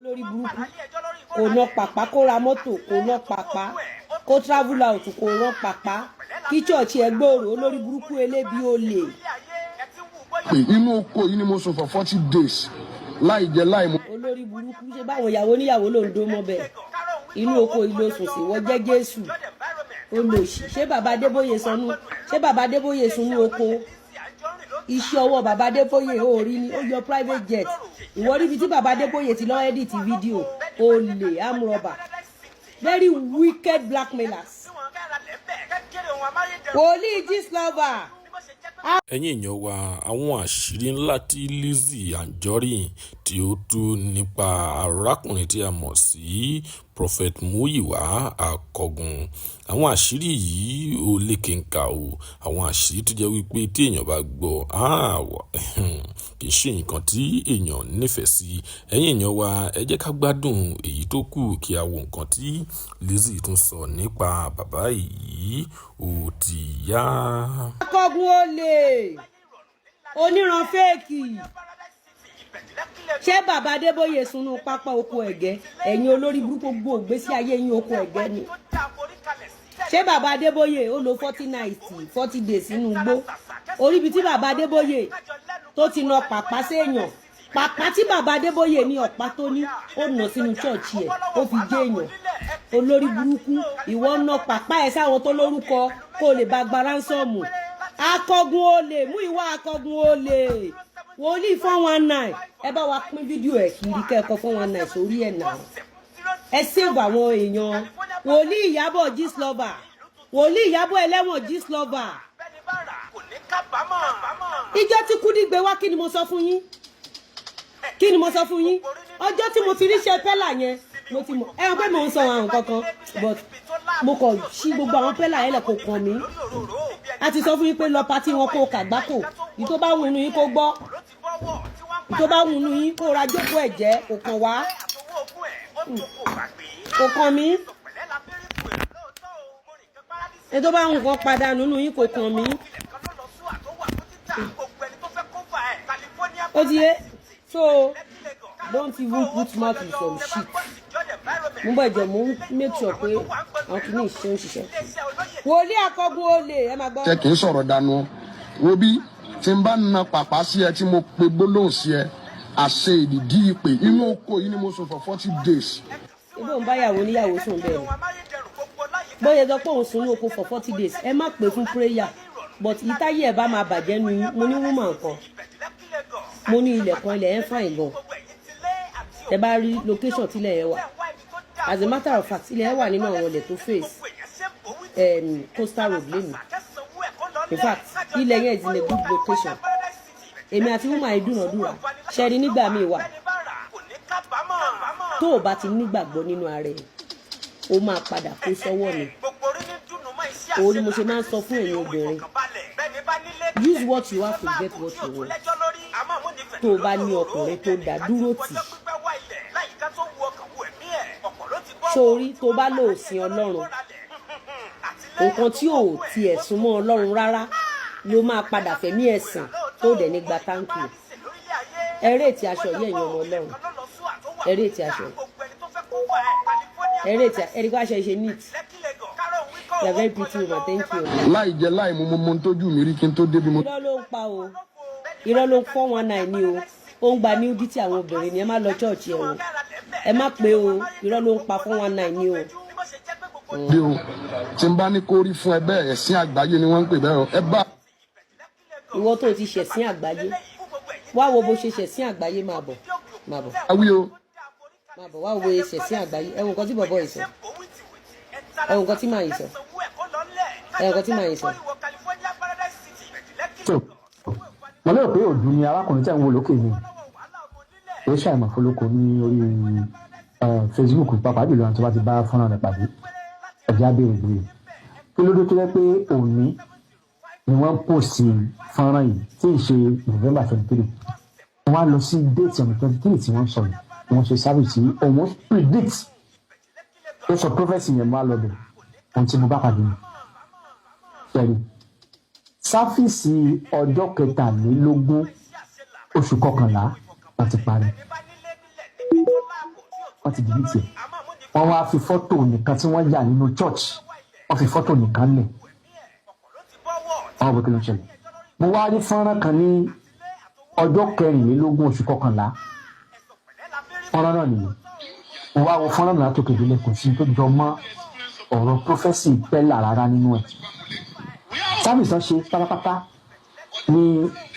lórí burúkú kò ná pàpà kó ra mọ́tò kò ná pàpà kó travel out kò rán pàpà kí church ẹ gbòòrò olórí burúkú elébi olè. inú oko yìí ni mo sùn for 40 days láì jẹ láì mu. olórí burúkú ṣe báwọn ìyàwó níyàwó ló ń dó mọ́ bẹ́ẹ̀ inú oko yìí ló sùn sí wọ́n jẹ́ Jésù olòṣì ṣé bàbá Adébóyè sọnù ṣé bàbá Adébóyè sunú oko iṣẹ́ ọwọ́ bàbá Adébóyè ó rí ni ó yọ private jet ìwọ ríbi tí bàbá Adébóyè ti lọ edit fídíò olè amúrọ̀bà very wicked blackmailers wòlíì Gistlover. ẹ̀yin èèyàn wa àwọn àṣírí ńlá tí Lizzy Anjorin tí ó tú nípa arákùnrin tí a mọ̀ sí Prophet Muyiwa Akọgun àwọn àṣírí yìí ò lékenkà o àwọn àṣírí tó jẹ́ wípé tí èèyàn bá gbọ́ kì í ṣe nǹkan tí èèyàn nífẹ̀ẹ́ sí ẹ̀yin èèyàn wa ẹ jẹ́ ká gbádùn èyí tó kù kí a wo nǹkan tí Lizzy tún sọ nípa bàbá yìí ó ti yá. Akọgun olè oníran fẹ́ẹ̀kì ṣé bàbá Adébóyè sunú pápá oko ẹ̀gẹ́ ẹ̀yin olórí burúkú gbòògbé sí ayé yín oko ẹ̀gẹ́ ni ṣé bàbá Adébóyè ó lo 40 days nínú igbó orí ibi tí bàbá Adébóyè tó ti na pàpà séèyàn pàpà tí bàbá Adébóyè ní ọ̀pá tó ní ó nà sínú ṣọ́ọ̀ṣì ẹ̀ ó fi jẹ́ èèyàn olórí burúkú ìwọ na pàpà ẹ̀ sáwọn tó lórúkọ kó lè bá gba ránsọ́ọ̀mù Akọgun olè Muyiwa Akọgun olè wòlíì 419 ẹ bá wa pín fídíò ẹ̀ kiri kẹ́kọ̀ọ́ 419 sórí ẹ̀ náà ẹ save àwọn èèyàn wòlíì Ìyábọ̀ Gistlover wòlíì Ìyábọ̀ ẹlẹ́wọ̀n Gistlover ìjọ tí Kúdí wá kí ni mo sọ fún yín kí ni mo sọ fún yín ọjọ́ tí mo ti ríṣẹ́ pẹ́là yẹn mo ti mọ̀ ẹ pé mo ń sọ àwọn kankan but mo kàn sí gbogbo àwọn pẹ́là yẹn lẹ̀ kò kàn mí a ti sọ fún yín pé lọ patí wọn kó kàgbákò ní tó bá wù inú yín kó gbọ́ ní tó bá wù inú yín kó ra jókòó ẹ̀jẹ̀ kò kàn wá kò kàn mí ní tó bá wù kàn padà nínú yín kò kàn mí ó ti yé so don't even put mouth in some shit mo bá jẹ mo make sure pé àwọn kìíní ìṣe ń ṣiṣẹ́ wòlíì Akọgun olè ẹ máa gbọ́. jẹ́ kí n sọ̀rọ̀ dànù wo bí tí n bá na pàpà sí ẹ tí mo pe gbólóhùn sí ẹ àṣẹ ìdìdí ìpè inú oko yìí ni mo sùn for 40 days. ibi òun bá yàwó níyàwó sùn bẹ́ẹ̀ ni bóyá sọ pé òun sùn ní oko for 40 days ẹ má pè fún prayer but ìtayé ẹ bá máa bàjẹ́ nu mo ní woman kan mo ní ilẹ̀ kan ilẹ̀ ẹ̀ fine gan ẹ bá rí location tílẹ̀ ẹ wà as a matter of fact ilẹ̀ ẹ wà nínú àwọn ilẹ̀ tó face coastal road lẹ́nu in fact ilẹ̀ yẹn is in a good location èmi àti woman ìdúnàdúrà ṣẹ́ni nígbà míì wà tó o bá ti nígbàgbọ́ nínú ara ẹ̀ o máa padà kó sọ́wọ́ mi òun ni mo ṣe máa ń sọ fún ẹ̀yin obìnrin use what you have to get what you want tó o bá ní ọkùnrin tó dá dúró tì sórí tó bá lò sin Ọlọ́run nǹkan tí ò tiẹ̀ súnmọ́ Ọlọ́run rárá ló máa padà fẹ̀mí ẹ̀sìn tó dẹ̀ ní gba táǹkì ẹ̀rẹ́ ti aṣọ yẹ̀ yan ọmọ Ọlọ́run ẹ̀rẹ́ ti aṣọ ẹ̀rẹ́ ti ẹ̀rí kó aṣọ ìṣe neat you are very pretty woman thank you. láì jẹ láì mu mo tójú mi rí kí n tó débi mo. irọ́ ló ń pa o irọ́ ló ń 419 ni o ó ń gba nudity àwọn obìnrin ni ẹ má lọ church ẹ o ẹ má pé o irọ́ ló ń pa 419 ni o. bí o tí n bá ní kó rí fún ẹ bẹ́ẹ̀ ẹ̀sìn àgbáyé ni wọ́n ń pè bẹ́ẹ̀ o ẹ bá. ìwọ tó ti ṣẹ̀sìn àgbáyé wá wo bó ṣe ṣẹ̀sìn àgbáyé máa bọ̀ máa bọ̀. awí o. máa bọ̀ wá wo ṣẹ̀sìn àgbáyé ẹ wo nǹkan tí bọ̀bọ̀ yìí sọ ẹ wo nǹkan tí màá yìí sọ ẹ wo nǹkan tí màá yìí sọ. mo lérò pé òdu ni arákùnrin tí àwọn olókè ni ó ṣàìmọ̀ fọlọ́kọ ní orí Facebook pàápàá jùlọ àwọn tó bá ti bá fọ́nrán rẹ̀ pàdé ẹ̀já béèrè béèrè kí ló dé tó yẹ pé òní ni wọ́n pòsì fọ́nrán yìí tí ì ṣe November 23 wọ́n á lọ sí déètì ọ̀nà 23 tí wọ́n sọ yìí wọ́n ṣe sábìsì òun predict ó sọ prophecy yẹn mọ́ àlọ́ bẹ̀ ohun tí mo bá pàdé ni ṣẹ́rí sáfìsì ọjọ́ 23 oṣù kọkànlá láti parí wọ́n ti delete ẹ̀ wọ́n wá fi fọ́tò nìkan tí wọ́n yà nínú church wọ́n fi fọ́tò nìkan lẹ̀ wọ́n bó kí ló ń ṣẹlẹ̀ mo wá rí fọ́nrán kan ní ọjọ́ 24 oṣù kọkànlá fọ́nrán náà nìyẹn mo wá wo fọ́nrán náà tó kéde kò sí tó jọ mọ́ ọ̀rọ̀ prọfẹ́sì pẹ́lá rárá nínú ẹ̀ sábì sàn ṣe pátápátá ní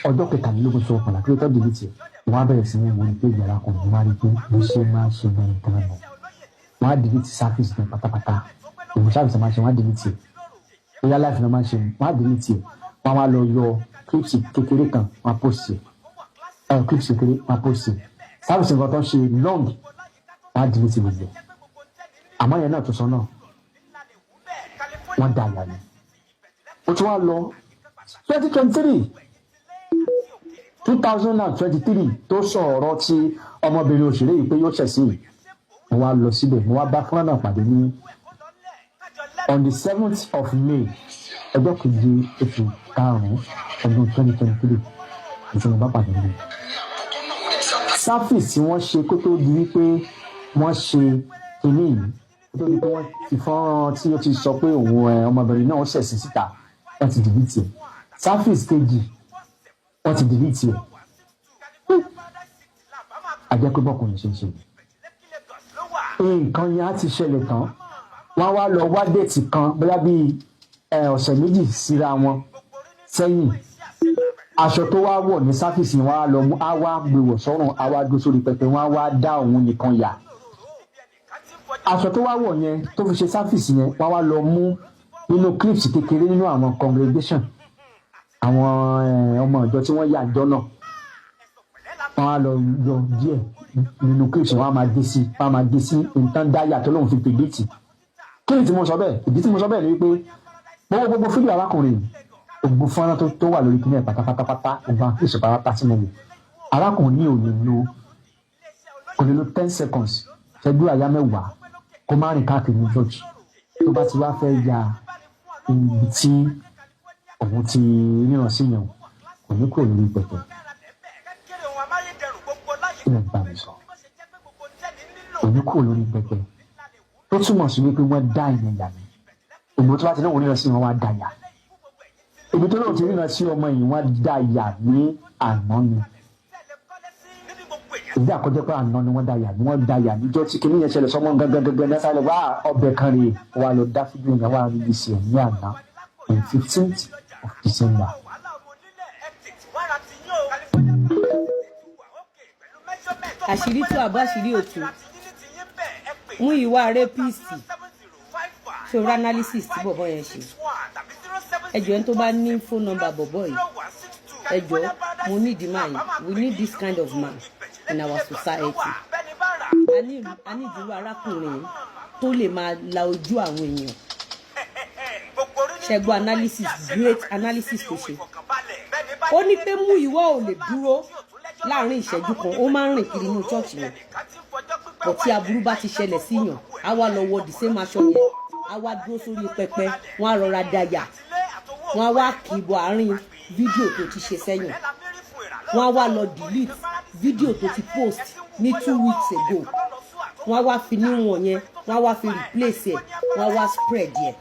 ọjọ́ 23 oṣù kọkànlá kí ló tọ́ delete ẹ̀ wọ́n á bẹ̀rẹ̀ sí ní wọ́n pé ìyàrá kan wọ́n á rí pé mo ṣe máa ṣe náà nǹkan náà wọ́n á delete service náà pátápátá òun service máa ṣe wọ́n á delete ẹ̀ real life náà máa ṣe wọ́n á delete ẹ̀ wọ́n á máa lọ yọ clips kékeré kan wọ́n á post ẹ̀ clips kékeré wọ́n á post ẹ̀ service nǹkan tó ń ṣe long wọ́n á delete gbogbo ẹ̀ àmọ́ yẹn náà tó sọ náà wọ́n dá àyà ni ó tún wá lọ 2023 tó sọ ọ̀rọ̀ tí ọmọbìnrin òṣèré yìí pé yóò ṣẹ̀sí mo wá lọ síbẹ̀ mo wá bá fúnra náà pàdé ní on the 7th of May ọjọ́ keje oṣù karùn-ún ọdún 2023 ìṣẹ́ mo bá pàdé níbi. sáfìsì tí wọ́n ṣe kó tó di wípé wọ́n ṣe kinní yìí kó tó di pé wọ́n ti fọ́nrán tí ó ti sọ pé òun ọmọbìnrin náà ṣẹ̀sí síta wọ́n ti dìbìtì ẹ̀ sáfìsì kejì wọ́n ti dìbìtì ẹ̀ àjẹ́ pé bọ́kùnrin ṣe ń ṣe nǹkan yẹn á ti ṣẹlẹ̀ tán wọ́n wá lọ wá déètì kan bóyá bíi ọ̀sẹ̀ méjì síra wọn sẹ́yìn aṣọ tó wá wọ̀ ní sáfìsì wọn á lọ mú á wá gbèwọ̀ sọ́rùn á wá dó sórí pẹpẹ wọn á wá dá òun nìkan yà aṣọ tó wá wọ̀ yẹn tó fi ṣe sáfìsì yẹn wọ́n wá lọ mú nínú clips kékeré nínú àwọn congregation àwọn ọmọ ìjọ tí wọ́n yà jọ náà wọ́n á lọ yọ díẹ̀ nínú clips wọ́n á máa dé sí nǹkan dáyà tó lóun fi pèdétì kí ni tí mo sọ bẹ́ẹ̀ ìdí tí mo sọ bẹ́ẹ̀ ni wípé gbogbo fídíò arákùnrin ògbó fọ́nrán tó wà lórí kíní ẹ̀ pátápátá ọba ìṣe pátápátá tí mo wò arákùnrin kò lè lo 10 seconds ṣẹ́jú àyá mẹ́wàá kó má rìn káàkiri ní church tó bá ti wá fẹ́ ya ibi tí òun ti ríran sí yẹn kò ní kúrò lórí pẹpẹ ilẹ̀ ń bá mi sọ kò ní kúrò lórí pẹpẹ tó túmọ̀ sí wípé wọ́n dá ìyẹn yà mí ògbó tó bá ti lóun ríran sí wọn wá dá yà ibi tó lóun ti ríran sí ọmọ yìí wọ́n dá yà ní àná ni ìdí àkọjẹ́ pé àná ni wọ́n dá yà ní wọ́n dá yà níjọ́ tí kìnìún yẹn ṣẹlẹ̀ sọmọ gangan ní sálẹ̀ wá ọbẹ̀ kan rèé wà lọ dá fídíò yẹn wà rí ìsì ẹ̀ ní àná on 15th of December. àṣírí tú àbọ̀ àṣírí òtún mú ìwà rapist ṣòro analysis tí bọ̀bọ̀ yẹn ṣe ẹjọ́ ẹni tó bá ní phone number bọ̀bọ̀ yìí ẹjọ́ mo need the man we need this kind of man in our society a ní ìdúró arákùnrin tó lè máa la ojú àwọn èèyàn ṣẹ́gbọ́n analysis great analysis tó ṣe ó ní pé mú ìwọ ò lè dúró láàrin ìṣẹ́jú kan ó máa ń rìn kiri inú chọ́ọ̀chì yẹn bọ̀ tí aburú bá ti ṣẹlẹ̀ síyàn á wá lọ wọ the same aṣọ yẹn á wá dúró sórí pẹpẹ wọn á rọra dayà wọn á wá kìbọ àárín fídíò tó ti ṣe sẹ́yìn wọn á wá lọ delete fídíò tó ti post ní 2 weeks ago wọn á wá fi níwọ̀n yẹn wọn á wá fi replace ẹ̀ wọn á wá spread yẹn.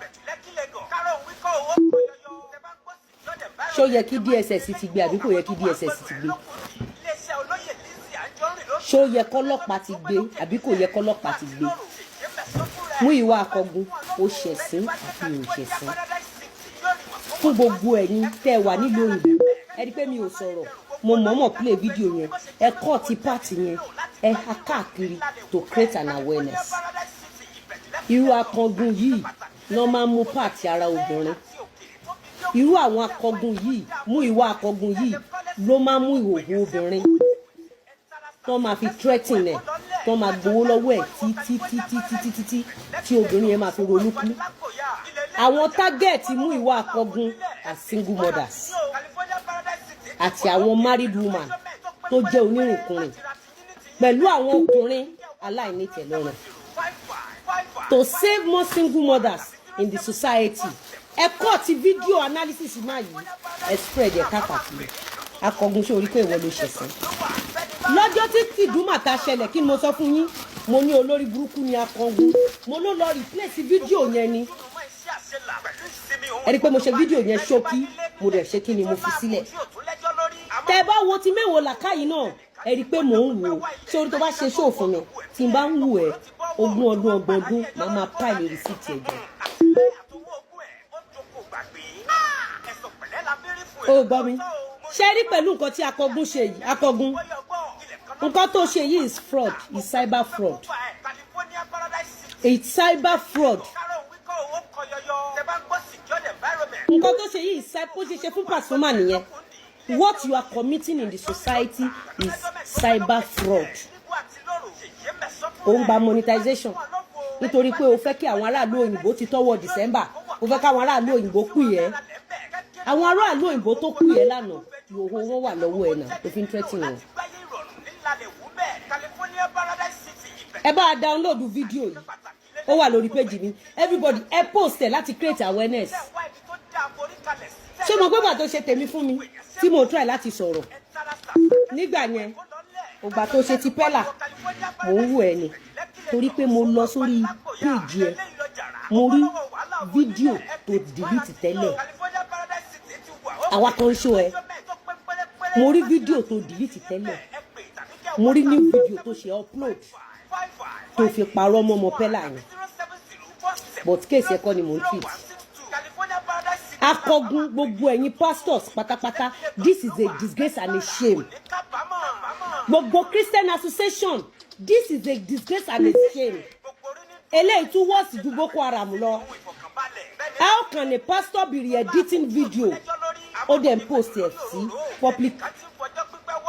ṣó yẹ kí DSS ti gbé àbí kò yẹ kí DSS ti gbé ṣó yẹ kọ́lọ́pàá ti gbé àbí kò yẹ kọ́lọ́pàá ti gbé Múyìwá Akọgun ó ṣẹ̀sín àfi ò ṣẹ̀sín fún gbogbo ẹ̀yin tẹ́ wà nílùú òyìnbó ẹ rí pé mi ò sọ̀rọ̀ mo mọ̀ọ́mọ̀ play video yẹn ẹ kọ́ ti pàtì yẹn ẹ ha káàkiri to create an awareness irú Akọgun yìí ló máa ń mú pàtì ara obìnrin irú àwọn Akọgun yìí Múyìwá Akọgun yìí ló máa ń mú ìhòòhò obìnrin tó máa fi threaten ẹ̀ tó máa gbowó lọ́wọ́ ẹ̀ títí tí obìnrin yẹn máa fi ronú kú. Àwọn tágẹ́ẹ̀tì Múyìwá Akọgun are single mothers àti àwọn married woman tó jẹ́ onírìnkùnrin pẹ̀lú àwọn ọkùnrin aláìnítẹ̀lọ́rùn. To save more single mothers in the society ẹ kọ́ ti video analysis máa yìí ẹ spread ẹ̀ káàkiri. Akọgun ṣe orí pé ìwọ ló ṣẹ̀sán lọ́jọ́ tí tìdúmà ta ṣẹlẹ̀ kí ni mo sọ fún yín mo ní olórí burúkú ni Akàngun mo ló lọ replace fídíò yẹn ni ẹ rí pé mo ṣe fídíò yẹn ṣókí mo dẹ̀ ṣe kí ni mo fi sílẹ̀ tẹ́ bá wo ti mẹ́wòó làkàyè náà ẹ rí pé mò ń wò ó ṣé orí tó bá ṣe ṣóò fún mi tí n bá ń wù ẹ́ 20 ọdún 30 ọdún máa máa pàìlì rìsíìtì ẹ̀ jẹ. ó gbọ́ mi ṣe rí pẹ̀lú nǹkan tí Akàngun ṣe yìí Akàngun nǹkan tó ṣe yìí is fraud is cyber fraud it's cyber fraud nǹkan tó ṣe yìí bó ṣe ṣe fún Pasuma nìyẹn what you are committing in the society is cyber fraud ó ń gba monetization nítorí pé o fẹ́ kí àwọn aráàlú òyìnbó ti tọ́wọ́ December o fẹ́ káwọn aráàlú òyìnbó kú yẹ àwọn aráàlú òyìnbó tó kú yẹ lánàá ìhòòhò wọn wà lọ́wọ́ ẹ̀ náà tó fi ń tẹ́tì wọn. ẹ bá a download fídíò yìí ó wà lórí péjì mi everybody ẹ post ẹ láti create awareness ṣé mo gbé gbà tó ṣe tèmi fún mi tí mo try láti sọ̀rọ̀ nígbà yẹn ògbà tó ṣe ti pẹ́là mò ń wò ẹ ni torí pé mo lọ sórí péjì ẹ mo rí fídíò tó delete tẹ́lẹ̀ àwa kan ṣó ẹ mo rí fídíò tó delete tẹ́lẹ̀ mo rí new fídíò tó ṣe upload tó fi parọ́ mọ́ ọmọ pẹ́là yẹn but kéèsì ẹ̀kọ́ ni mò ń treat. Akàngun gbogbo ẹ̀yin pastors pátápátá this is a disgrace and a shame gbogbo Christian association this is a disgrace and a shame eléyìí tún wọ́ọ̀sì ju Boko Haram lọ how can a pastor be re-editing video ó dẹ̀ ń post ẹ̀ sí public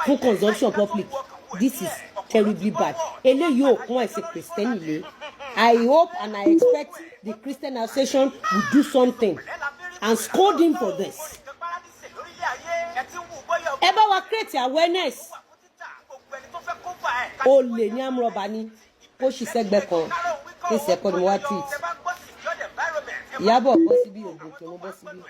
fún consumption public this is terribly bad eléyìí ò kún ẹ̀sìn Kristẹni lé I hope and I expect the Christian association will do something and scold him for this. ẹ bá wa create awareness o lè ní amúrọ̀bà ni kó ṣì sẹ́gbẹ́ kan kí ìṣẹ́kọ́ ni mo wá treat Ìyábọ̀ bọ́ síbí ògùn kí mo bọ́ síbí.